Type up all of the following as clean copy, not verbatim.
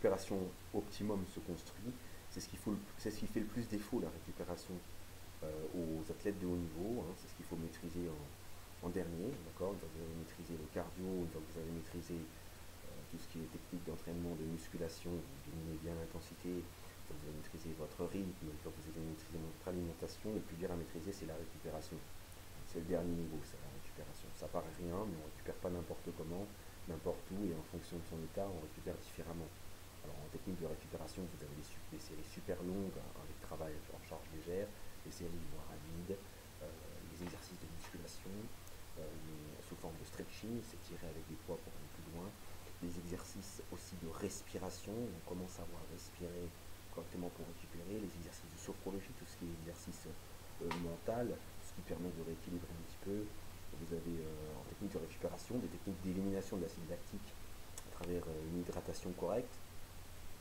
récupération optimum se construit, c'est ce qui fait le plus défaut, la récupération aux athlètes de haut niveau, hein, c'est ce qu'il faut maîtriser en dernier, d'accord. Une fois que vous avez maîtrisé le cardio, une fois que vous avez maîtrisé tout ce qui est technique d'entraînement, de musculation, vous dominez bien l'intensité, une fois que vous avez maîtrisé votre rythme, une fois que vous avez maîtrisé votre alimentation, le plus dur à maîtriser, c'est la récupération. C'est le dernier niveau, c'est la récupération. Ça paraît rien, mais on ne récupère pas n'importe comment, n'importe où, et en fonction de son état, on récupère différemment. Alors en technique de récupération, vous avez des séries super longues, hein, avec travail en charge légère, des séries moins rapides, les exercices de musculation, sous forme de stretching, s'étirer avec des poids pour aller plus loin, des exercices aussi de respiration, on commence à voir respirer correctement pour récupérer, les exercices de sophrologie, tout ce qui est exercice mental, ce qui permet de rééquilibrer un petit peu. Vous avez en technique de récupération des techniques d'élimination de l'acide lactique à travers une hydratation correcte,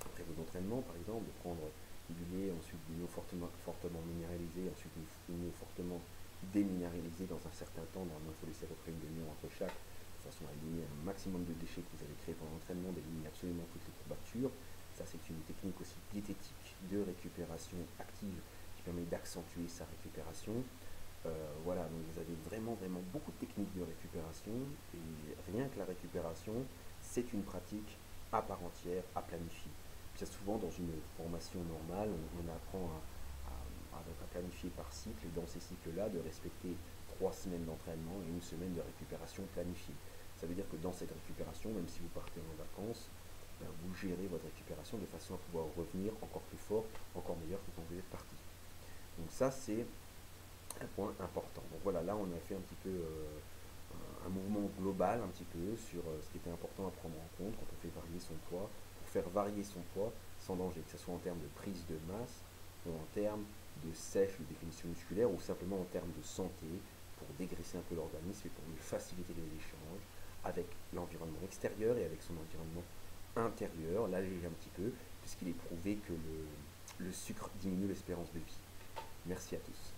après vos entraînements par exemple, de prendre du lait, ensuite d'une eau fortement minéralisée, ensuite une eau fortement déminéralisée dans un certain temps. Normalement, il faut laisser à peu près une demi-heure entre chaque, de façon à éliminer un maximum de déchets que vous avez créés pendant l'entraînement, d'éliminer absolument toutes les courbatures. Ça, c'est une technique aussi diététique de récupération active qui permet d'accentuer sa récupération. Voilà, donc vous avez vraiment, vraiment beaucoup de techniques de récupération, et rien que la récupération, c'est une pratique à part entière, à planifier. Bien souvent, dans une formation normale, on apprend à planifier par cycle, et dans ces cycles-là, de respecter 3 semaines d'entraînement et une semaine de récupération planifiée. Ça veut dire que dans cette récupération, même si vous partez en vacances, ben, vous gérez votre récupération de façon à pouvoir revenir encore plus fort, encore meilleur que quand vous êtes parti. Donc ça, c'est un point important. Donc voilà, là on a fait un petit peu un mouvement global un petit peu sur ce qui était important à prendre en compte quand on fait varier son poids, pour faire varier son poids sans danger, que ce soit en termes de prise de masse ou en termes de sèche, de définition musculaire, ou simplement en termes de santé, pour dégraisser un peu l'organisme et pour mieux faciliter les échanges avec l'environnement extérieur et avec son environnement intérieur, l'alléger un petit peu, puisqu'il est prouvé que le sucre diminue l'espérance de vie. Merci à tous.